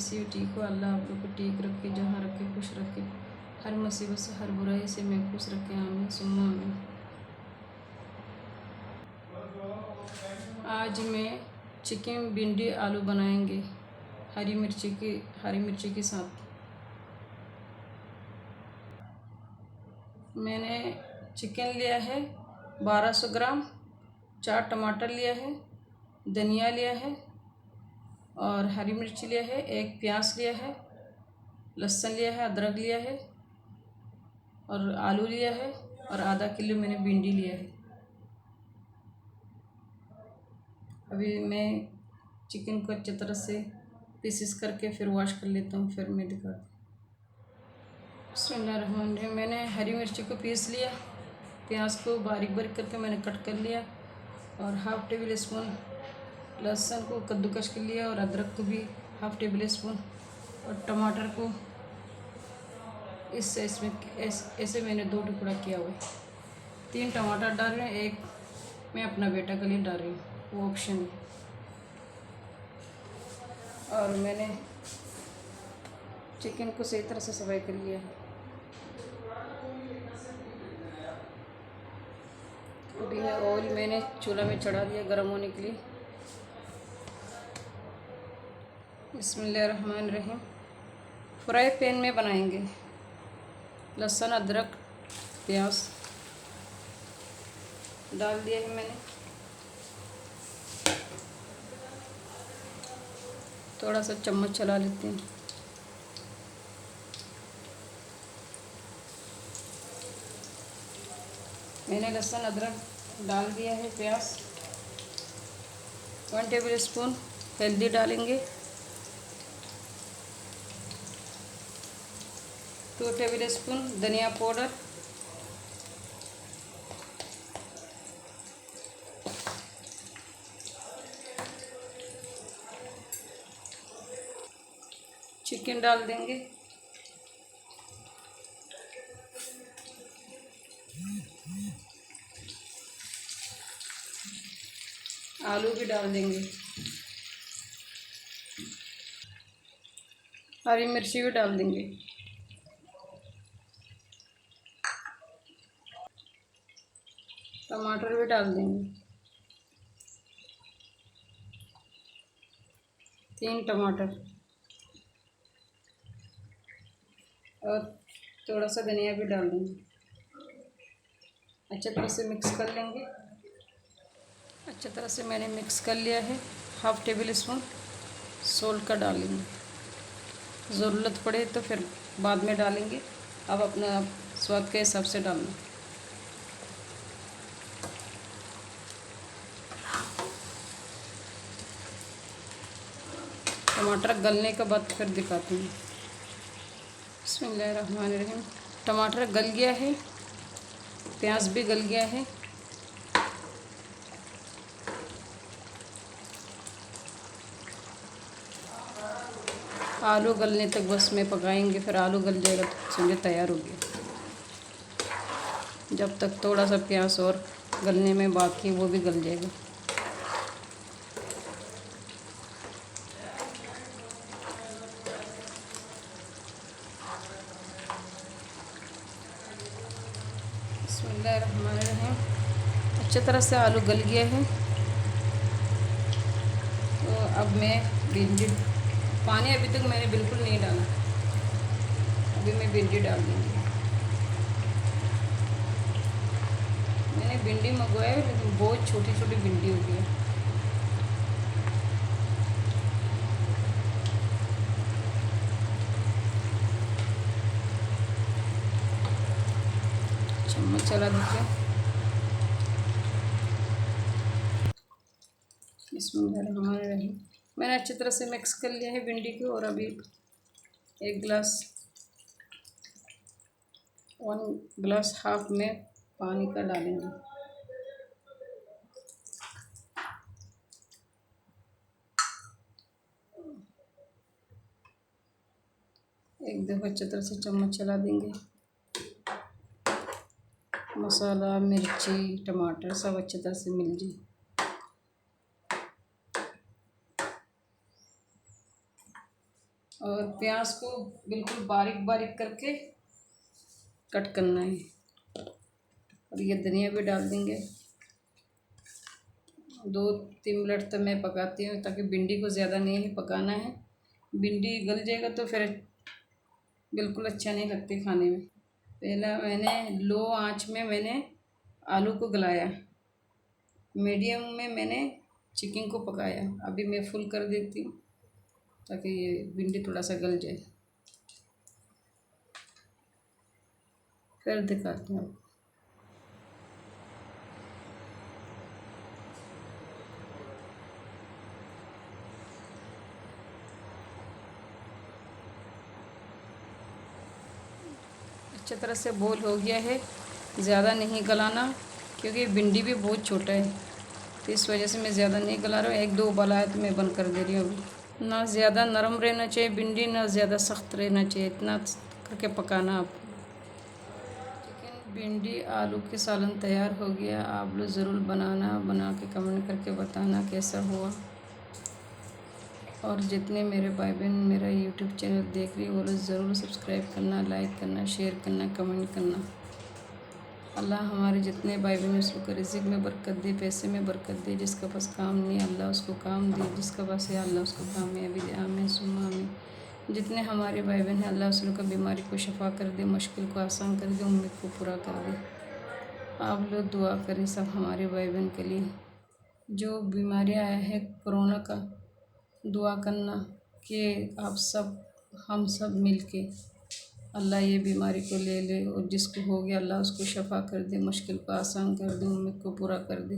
कैसी हो? ठीक हो? अल्लाह आप लोग को ठीक रखे, जहाँ रखे खुश रखे, हर मुसीबत से हर बुराई से महफूज रखे। आमीन सुम्मा आमीन। आज मैं चिकन भिंडी आलू बनाएंगे हरी मिर्ची के साथ। मैंने चिकन लिया है 1200 ग्राम, 4 टमाटर लिया है, धनिया लिया है और हरी मिर्ची लिया है, 1 प्याज लिया है, लहसुन लिया है, अदरक लिया है और आलू लिया है और आधा किलो मैंने भिंडी लिया है। अभी मैं चिकन को अच्छी तरह से पीसेस करके फिर वॉश कर लेता हूँ, फिर मैं दिखाती हूँ। बिस्मिल्लाहिर्रहमानिर्रहीम। मैंने हरी मिर्ची को पीस लिया, प्याज को बारीक बारीक करके मैंने कट कर लिया और हाफ़ टेबल स्पून लहसुन को कद्दूकस कर लिया और अदरक को भी हाफ़ टेबल स्पून और टमाटर को इस साइज में ऐसे मैंने 2 टुकड़ा किया हुआ है। 3 टमाटर डाल रहे हैं, 1 मैं अपना बेटा के लिए डाल रही हूँ, वो ऑप्शन है। और मैंने चिकन को सही तरह से सफाई कर लिया है। अभी है ऑयल मैंने चूल्हा में चढ़ा दिया गर्म होने के लिए। बिस्मिल्लाहिर्रहमानिर्रहीम। फ्राई पैन में बनाएंगे। लहसुन अदरक प्याज डाल दिया है मैंने। थोड़ा सा चम्मच चला लेते हैं। मैंने लहसुन अदरक डाल दिया है। प्याज 1 टेबल स्पून हल्दी डालेंगे, 2 टेबल स्पून धनिया पाउडर, चिकन डाल देंगे, आलू भी डाल देंगे, हरी मिर्ची भी डाल देंगे, टमाटर भी डाल देंगे, 3 टमाटर और थोड़ा सा धनिया भी डाल देंगे। अच्छी तरह से मिक्स कर लेंगे। अच्छी तरह से मैंने मिक्स कर लिया है। हाफ़ टेबल स्पून सॉल्ट का डालेंगे, ज़रूरत पड़े तो फिर बाद में डालेंगे, अब अपना स्वाद के हिसाब से डालना। टमाटर गलने के बाद फिर दिखाती हूँ। बिस्मिल्लाहिर्रहमानिर्रहीम। टमाटर गल गया है, प्याज भी गल गया है। आलू गलने तक बस में पकाएंगे, फिर आलू गल जाएगा तो समझे तैयार हो गया। जब तक थोड़ा सा प्याज और गलने में बाकी, वो भी गल जाएगा। बिस्मिल्लाहिर्रहमानिर्रहीम। अच्छी तरह से आलू गल गया है, तो अब मैं भिंडी, पानी अभी तक मैंने बिल्कुल नहीं डाला, अभी मैं भिंडी डाल दूँगी। मैंने भिंडी मंगवाई लेकिन बहुत छोटी छोटी भिंडी हो गई है। चम्मच चला दीजिए। बिस्मिल्लाहिर्रहमानिर्रहीम। मैंने अच्छी तरह से मिक्स कर लिया है भिंडी को और अभी 1 गिलास हाफ में पानी का डालेंगे। एक दफ़ा अच्छी तरह से चम्मच चला देंगे। मसाला मिर्ची टमाटर सब अच्छी तरह से मिल जाए। और प्याज को बिल्कुल बारीक बारीक करके कट करना है। और ये धनिया भी डाल देंगे। 2-3 मिनट तक मैं पकाती हूँ, ताकि भिंडी को ज़्यादा नहीं पकाना है। भिंडी गल जाएगा तो फिर बिल्कुल अच्छा नहीं लगती खाने में। पहला मैंने लो आंच में मैंने आलू को गलाया, मीडियम में मैंने चिकन को पकाया। अभी मैं फुल कर देती हूँ ताकि ये भिंडी थोड़ा सा गल जाए। फिर दिखाती हूँ। अच्छी तरह से बॉईल हो गया है। ज़्यादा नहीं गलाना, क्योंकि भिंडी भी बहुत छोटा है, तो इस वजह से मैं ज़्यादा नहीं गला रहा हूँ। 1-2 उबाल आया तो मैं बंद कर दे रही हूँ अभी। ना ज़्यादा नरम रहना चाहिए भिंडी, ना ज़्यादा सख्त रहना चाहिए, इतना करके पकाना आप। चिकन भिंडी आलू के सालन तैयार हो गया। आप लोग ज़रूर बनाना, बना के कमेंट करके बताना कैसा हुआ। और जितने मेरे भाई बहन मेरा यूट्यूब चैनल देख रही वो लोग ज़रूर सब्सक्राइब करना, लाइक करना, शेयर करना, कमेंट करना। अल्लाह हमारे जितने भाई बहन उसको रिज़्क़ में बरकत दे, पैसे में बरकत दे। जिसका पास काम नहीं अल्लाह उसको काम दे, जिसका पास है अल्लाह उसको कामयाबी दे। आमीन सुम्मा आमीन। जितने हमारे भाई बहन हैं अल्लाह उन का बीमारी को शफा कर दे, मुश्किल को आसान कर दे, उम्मीद को पूरा कर दे। आप लोग दुआ करें सब हमारे भाई बहन के लिए। जो बीमारियाँ आया है कोरोना का, दुआ करना कि आप सब, हम सब मिल के अल्लाह ये बीमारी को ले ले, और जिसको हो गया अल्लाह उसको शफा कर दे, मुश्किल को आसान कर दे, उम्मीद को पूरा कर दे।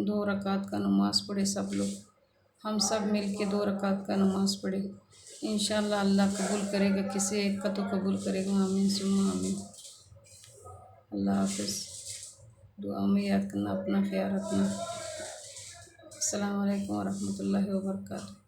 2 रकात का नमाज़ पढ़े सब लोग, हम सब मिल के 2 रकात का नमाज़ पढ़े। इंशाअल्लाह अल्लाह कबूल करेगा, किसी एक का तो कबूल करेगा। आमीन सुम्मा आमीन। अल्लाह हाफ़िज़। दुआ में याद करना, अपना ख्याल रखना। अस्सलामु अलैकुम वरहमतुल्लाहि वबरकातुहू।